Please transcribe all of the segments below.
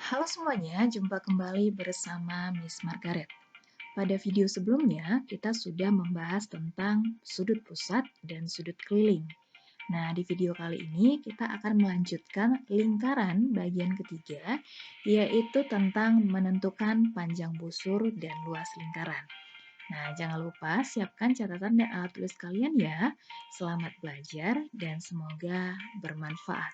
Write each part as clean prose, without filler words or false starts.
Halo semuanya, jumpa kembali bersama Miss Margaret. Pada video sebelumnya, kita sudah membahas tentang sudut pusat dan sudut keliling. Nah, di video kali ini kita akan melanjutkan lingkaran bagian ketiga, yaitu tentang menentukan panjang busur dan luas lingkaran. Nah, jangan lupa siapkan catatan dan alat tulis kalian ya. Selamat belajar dan semoga bermanfaat.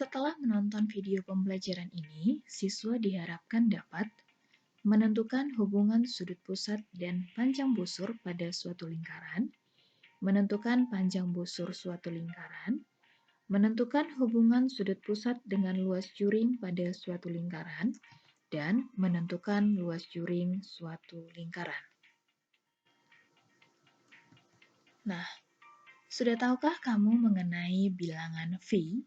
Setelah menonton video pembelajaran ini, siswa diharapkan dapat menentukan hubungan sudut pusat dan panjang busur pada suatu lingkaran, menentukan panjang busur suatu lingkaran, menentukan hubungan sudut pusat dengan luas juring pada suatu lingkaran, dan menentukan luas juring suatu lingkaran. Nah, sudah tahukah kamu mengenai bilangan V?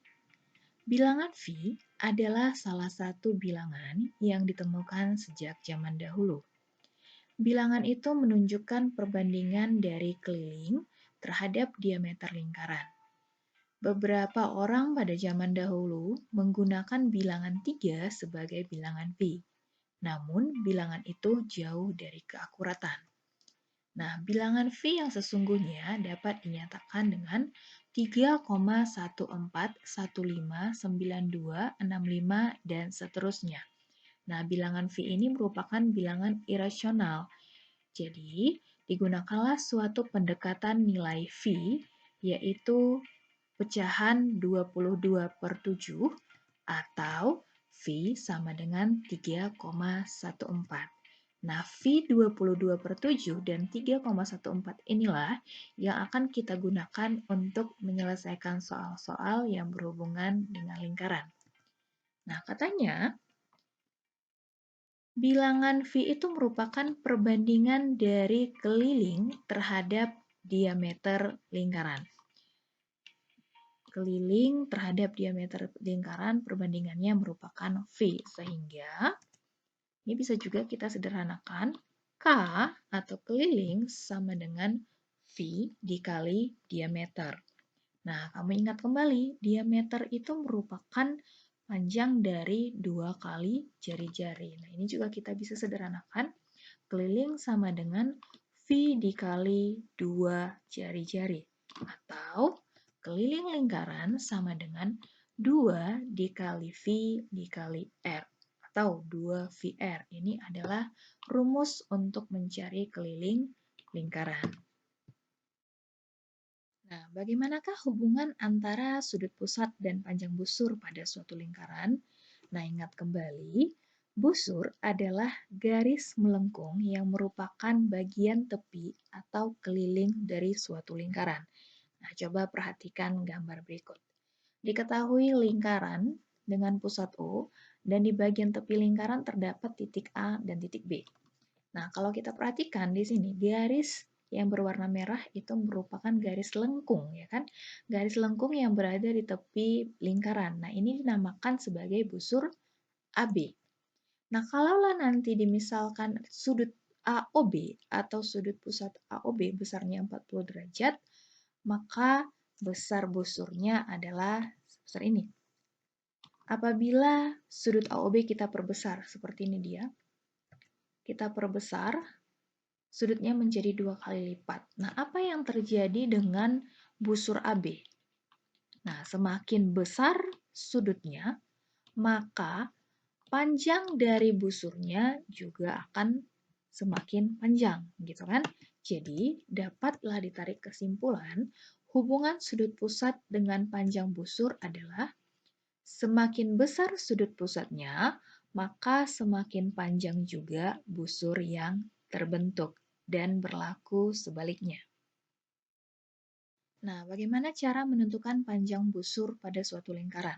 Bilangan V adalah salah satu bilangan yang ditemukan sejak zaman dahulu. Bilangan itu menunjukkan perbandingan dari keliling terhadap diameter lingkaran. Beberapa orang pada zaman dahulu menggunakan bilangan 3 sebagai bilangan V. Namun, bilangan itu jauh dari keakuratan. Nah, bilangan V yang sesungguhnya dapat dinyatakan dengan 3,14159265 dan seterusnya. Nah, bilangan V ini merupakan bilangan irasional. Jadi, digunakanlah suatu pendekatan nilai V, yaitu pecahan 22/7 atau V sama dengan 3,14. Nah, V 22/7 dan 3,14 inilah yang akan kita gunakan untuk menyelesaikan soal-soal yang berhubungan dengan lingkaran. Nah, katanya bilangan V itu merupakan perbandingan dari keliling terhadap diameter lingkaran. Keliling terhadap diameter lingkaran perbandingannya merupakan V, sehingga ini bisa juga kita sederhanakan, K atau keliling sama dengan V dikali diameter. Nah, kamu ingat kembali, diameter itu merupakan panjang dari 2 kali jari-jari. Nah, ini juga kita bisa sederhanakan, keliling sama dengan V dikali 2 jari-jari. Atau keliling lingkaran sama dengan 2 dikali V dikali R. Atau 2VR. Ini adalah rumus untuk mencari keliling lingkaran. Nah, bagaimanakah hubungan antara sudut pusat dan panjang busur pada suatu lingkaran? Nah, ingat kembali, busur adalah garis melengkung yang merupakan bagian tepi atau keliling dari suatu lingkaran. Nah, coba perhatikan gambar berikut. Diketahui lingkaran dengan pusat O, dan di bagian tepi lingkaran terdapat titik A dan titik B. Nah, kalau kita perhatikan di sini, garis yang berwarna merah itu merupakan garis lengkung, ya kan? Garis lengkung yang berada di tepi lingkaran. Nah, ini dinamakan sebagai busur AB. Nah, kalaulah nanti dimisalkan sudut AOB atau sudut pusat AOB besarnya 40 derajat, maka besar busurnya adalah sebesar ini. Apabila sudut AOB kita perbesar, seperti ini dia, kita perbesar, sudutnya menjadi 2 kali lipat. Nah, apa yang terjadi dengan busur AB? Nah, semakin besar sudutnya, maka panjang dari busurnya juga akan semakin panjang, gitu kan? Jadi, dapatlah ditarik kesimpulan, hubungan sudut pusat dengan panjang busur adalah semakin besar sudut pusatnya, maka semakin panjang juga busur yang terbentuk dan berlaku sebaliknya. Nah, bagaimana cara menentukan panjang busur pada suatu lingkaran?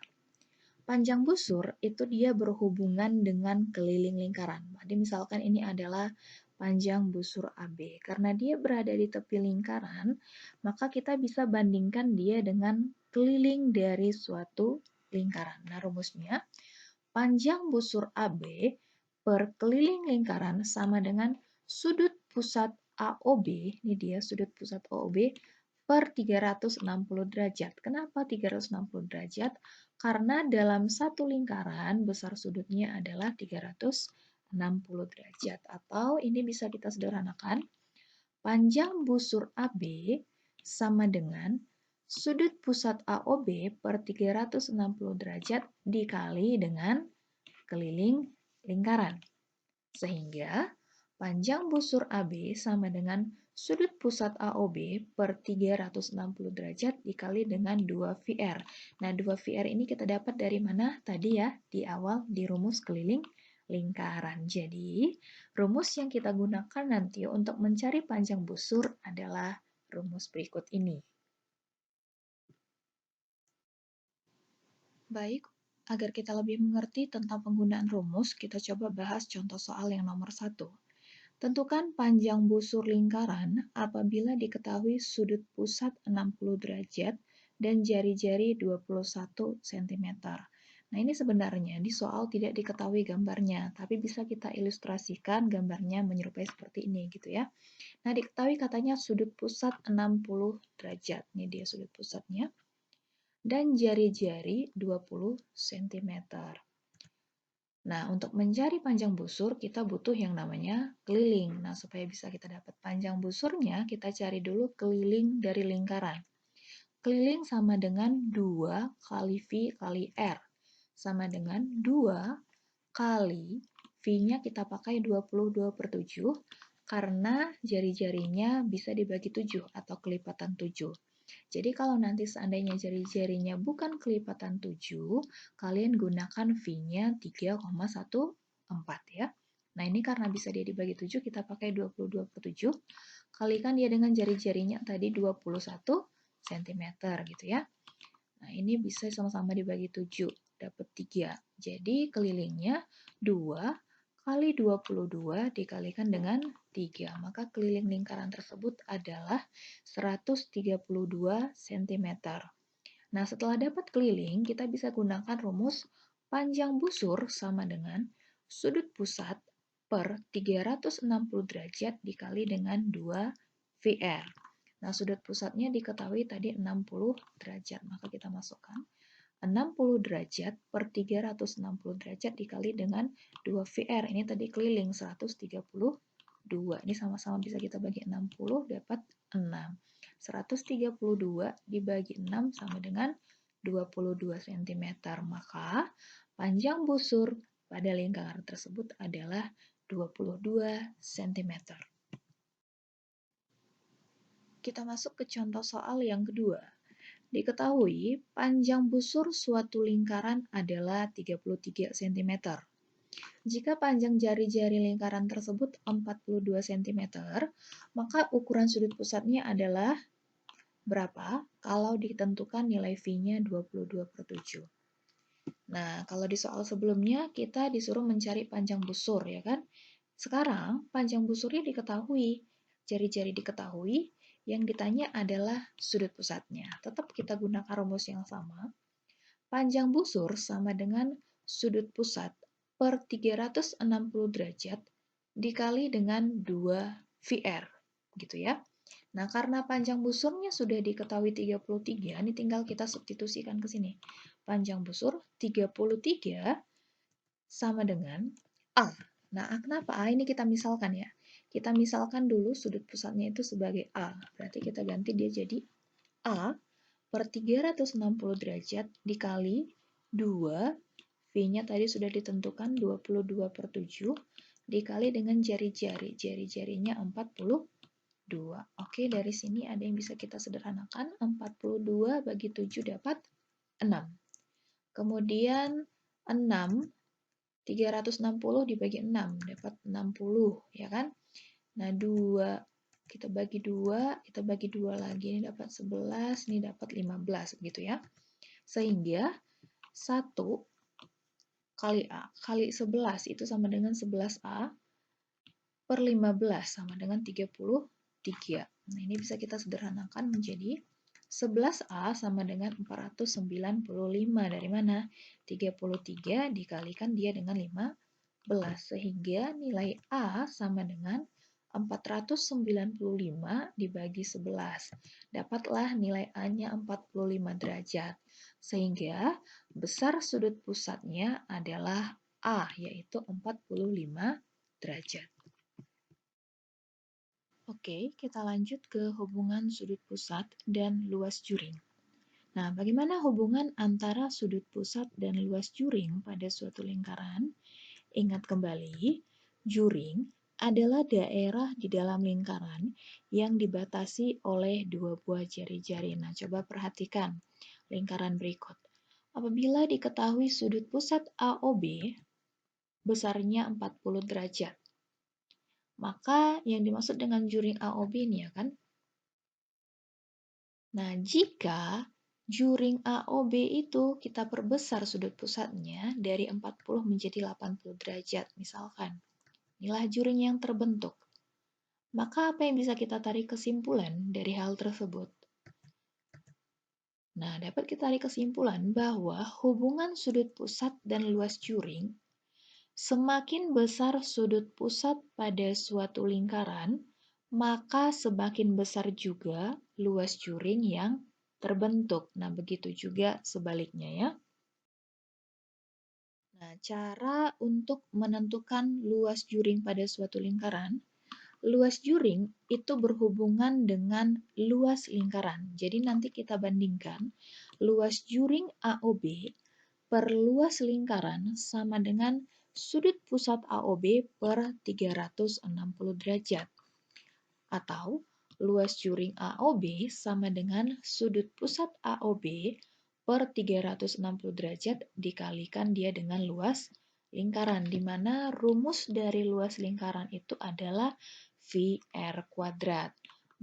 Panjang busur itu dia berhubungan dengan keliling lingkaran. Jadi misalkan ini adalah panjang busur AB. Karena dia berada di tepi lingkaran, maka kita bisa bandingkan dia dengan keliling dari suatu lingkaran. Nah, rumusnya panjang busur AB per keliling lingkaran sama dengan sudut pusat AOB, ini dia sudut pusat AOB, per 360 derajat. Kenapa 360 derajat? Karena dalam satu lingkaran besar sudutnya adalah 360 derajat. Atau ini bisa kita sederhanakan, panjang busur AB sama dengan sudut pusat AOB per 360 derajat dikali dengan keliling lingkaran. Sehingga panjang busur AB sama dengan sudut pusat AOB per 360 derajat dikali dengan 2VR. Nah, 2VR ini kita dapat dari mana? Tadi ya, di awal di rumus keliling lingkaran. Jadi, rumus yang kita gunakan nanti untuk mencari panjang busur adalah rumus berikut ini. Baik, agar kita lebih mengerti tentang penggunaan rumus, kita coba bahas contoh soal yang nomor 1. Tentukan panjang busur lingkaran apabila diketahui sudut pusat 60 derajat dan jari-jari 21 cm. Nah, ini sebenarnya di soal tidak diketahui gambarnya, tapi bisa kita ilustrasikan gambarnya menyerupai seperti ini gitu ya. Nah, diketahui katanya sudut pusat 60 derajat. Ini dia sudut pusatnya. Dan jari-jari 20 cm. Nah, untuk mencari panjang busur, kita butuh yang namanya keliling. Nah, supaya bisa kita dapat panjang busurnya, kita cari dulu keliling dari lingkaran. Keliling sama dengan 2 kali V kali R. Sama dengan 2 kali V-nya kita pakai 22/7, karena jari-jarinya bisa dibagi 7 atau kelipatan 7. Jadi kalau nanti seandainya jari-jarinya bukan kelipatan 7, kalian gunakan V-nya 3,14 ya. Nah ini karena bisa dia dibagi 7, kita pakai 22/7, kalikan dia dengan jari-jarinya tadi 21 cm gitu ya. Nah ini bisa sama-sama dibagi 7, dapat 3. Jadi kelilingnya 2 kali 22 dikalikan dengan 3. Maka keliling lingkaran tersebut adalah 132 cm. Nah, setelah dapat keliling, kita bisa gunakan rumus panjang busur sama dengan sudut pusat per 360 derajat dikali dengan 2 VR. Nah, sudut pusatnya diketahui tadi 60 derajat, maka kita masukkan 60 derajat per 360 derajat dikali dengan 2 VR. Ini tadi keliling 132. Ini sama-sama bisa kita bagi 60, dapat 6. 132 dibagi 6 sama dengan 22 cm. Maka panjang busur pada lingkaran tersebut adalah 22 cm. Kita masuk ke contoh soal yang kedua. Diketahui panjang busur suatu lingkaran adalah 33 cm. Jika panjang jari-jari lingkaran tersebut 42 cm, maka ukuran sudut pusatnya adalah berapa kalau ditentukan nilai V-nya 22/7. Nah, kalau di soal sebelumnya kita disuruh mencari panjang busur, ya kan? Sekarang panjang busurnya diketahui, jari-jari diketahui, yang ditanya adalah sudut pusatnya. Tetap kita gunakan rumus yang sama. Panjang busur sama dengan sudut pusat per 360 derajat dikali dengan 2 VR. Gitu ya. Nah, karena panjang busurnya sudah diketahui 33, ini tinggal kita substitusikan ke sini. Panjang busur 33 sama dengan A. Nah, kenapa A? Ini kita misalkan ya. Kita misalkan dulu sudut pusatnya itu sebagai A. Berarti kita ganti dia jadi A per 360 derajat dikali 2, V-nya tadi sudah ditentukan 22/7, dikali dengan jari-jari. Jari-jarinya 42. Oke, dari sini ada yang bisa kita sederhanakan. 42 bagi 7 dapat 6. Kemudian 6 360 dibagi 6, dapat 60, ya kan? Nah, 2, kita bagi 2, kita bagi 2 lagi, ini dapat 11, ini dapat 15, begitu ya. Sehingga 1 kali A kali 11 itu sama dengan 11A per 15 sama dengan 33. Nah, ini bisa kita sederhanakan menjadi 11A sama dengan 495. Dari mana? 33 dikalikan dia dengan 15. Sehingga nilai A sama dengan 495 dibagi 11. Dapatlah nilai A-nya 45 derajat. Sehingga besar sudut pusatnya adalah A, yaitu 45 derajat. Oke, kita lanjut ke hubungan sudut pusat dan luas juring. Nah, bagaimana hubungan antara sudut pusat dan luas juring pada suatu lingkaran? Ingat kembali, juring adalah daerah di dalam lingkaran yang dibatasi oleh dua buah jari-jari. Nah, coba perhatikan lingkaran berikut. Apabila diketahui sudut pusat AOB besarnya 40 derajat, maka yang dimaksud dengan juring AOB ini ya kan? Nah, jika juring AOB itu kita perbesar sudut pusatnya dari 40 menjadi 80 derajat, misalkan. Inilah juring yang terbentuk. Maka apa yang bisa kita tarik kesimpulan dari hal tersebut? Nah, dapat kita tarik kesimpulan bahwa hubungan sudut pusat dan luas juring semakin besar sudut pusat pada suatu lingkaran, maka semakin besar juga luas juring yang terbentuk. Nah, begitu juga sebaliknya ya. Nah, cara untuk menentukan luas juring pada suatu lingkaran, luas juring itu berhubungan dengan luas lingkaran. Jadi nanti kita bandingkan luas juring AOB per luas lingkaran sama dengan sudut pusat AOB per 360 derajat. Atau luas juring AOB sama dengan sudut pusat AOB per 360 derajat dikalikan dia dengan luas lingkaran, di mana rumus dari luas lingkaran itu adalah VR kuadrat.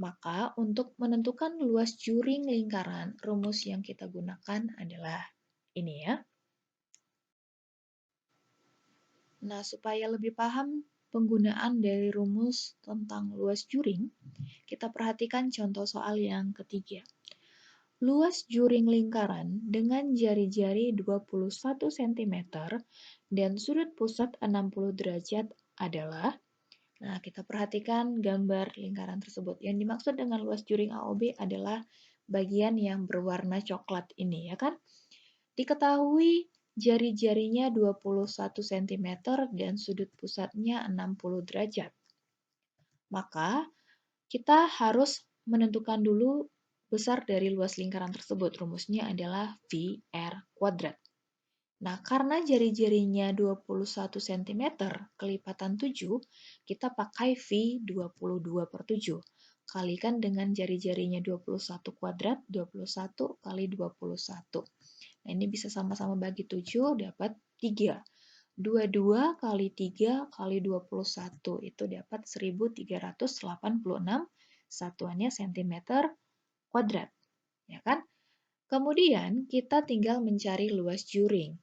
Maka untuk menentukan luas juring lingkaran, rumus yang kita gunakan adalah ini ya. Nah, supaya lebih paham penggunaan dari rumus tentang luas juring, kita perhatikan contoh soal yang ketiga. Luas juring lingkaran dengan jari-jari 21 cm dan sudut pusat 60 derajat adalah, nah kita perhatikan gambar lingkaran tersebut. Yang dimaksud dengan luas juring AOB adalah bagian yang berwarna coklat ini ya kan. Diketahui jari-jarinya 21 cm dan sudut pusatnya 60 derajat. Maka kita harus menentukan dulu besar dari luas lingkaran tersebut. Rumusnya adalah VR kuadrat. Nah, karena jari-jarinya 21 cm kelipatan 7, kita pakai V 22/7. Kalikan dengan jari-jarinya 21 kuadrat, 21 kali 21. Nah, ini bisa sama-sama bagi 7, dapat 3. 22 kali 3 kali 21, itu dapat 1386 satuannya cm kuadrat. Ya kan? Kemudian kita tinggal mencari luas juring.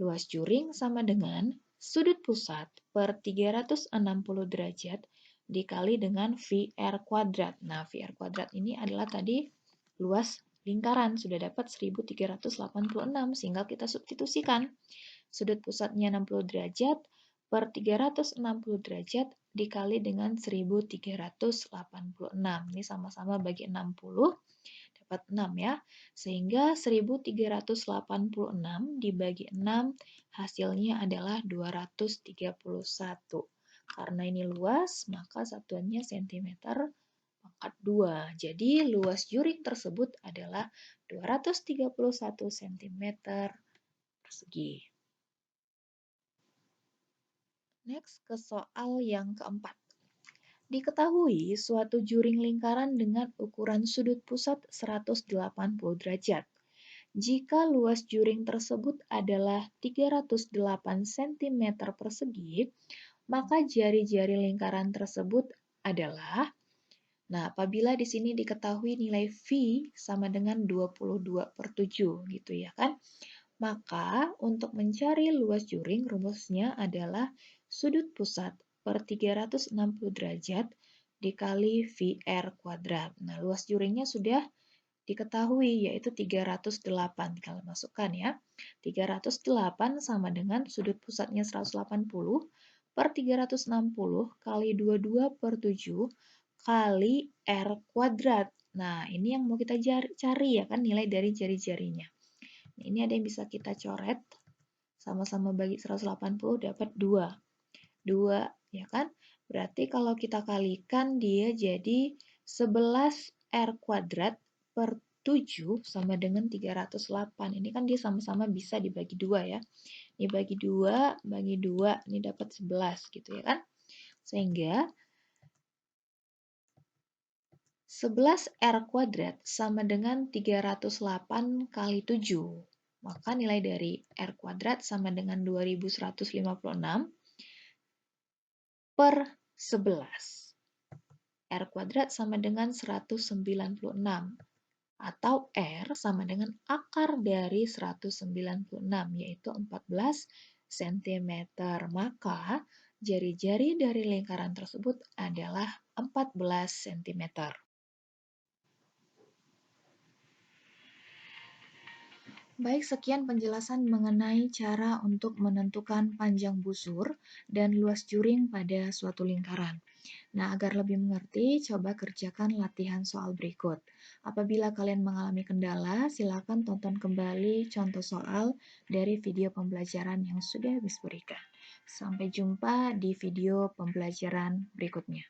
Luas juring sama dengan sudut pusat per 360 derajat dikali dengan VR kuadrat. Nah, VR kuadrat ini adalah tadi luas lingkaran. Sudah dapat 1386, sehingga kita substitusikan. Sudut pusatnya 60 derajat per 360 derajat dikali dengan 1386. Ini sama-sama bagi 60, dapat 6 ya. Sehingga 1386 dibagi 6 hasilnya adalah 231. Karena ini luas, maka satuannya cm pangkat 2. Jadi luas juring tersebut adalah 231 cm persegi. Next ke soal yang keempat. Diketahui suatu juring lingkaran dengan ukuran sudut pusat 180 derajat. Jika luas juring tersebut adalah 308 cm persegi, maka jari-jari lingkaran tersebut adalah, nah apabila di sini diketahui nilai V sama dengan 22/7 gitu ya kan, maka untuk mencari luas juring rumusnya adalah sudut pusat per 360 derajat dikali VR kuadrat. Nah, luas juringnya sudah diketahui yaitu 308. Tinggal masukkan ya. 308 sama dengan sudut pusatnya 180 per 360 kali 22/7 kali R kuadrat. Nah, ini yang mau kita cari ya kan nilai dari jari-jarinya. Nah, ini ada yang bisa kita coret. Sama-sama bagi 180 dapat 2. 2 ya kan? Berarti kalau kita kalikan dia jadi 11 R kuadrat per 7 sama dengan 308. Ini kan dia sama-sama bisa dibagi 2 ya. Ini bagi 2, bagi 2, ini dapat 11 gitu ya kan. Sehingga 11 R kuadrat sama dengan 308 kali 7. Maka nilai dari R kuadrat sama dengan 2156 per 11. R kuadrat sama dengan 196. Atau R sama dengan akar dari 196, yaitu 14 cm. Maka jari-jari dari lingkaran tersebut adalah 14 cm. Baik, sekian penjelasan mengenai cara untuk menentukan panjang busur dan luas juring pada suatu lingkaran. Nah, agar lebih mengerti, coba kerjakan latihan soal berikut. Apabila kalian mengalami kendala, silakan tonton kembali contoh soal dari video pembelajaran yang sudah Miss berikan. Sampai jumpa di video pembelajaran berikutnya.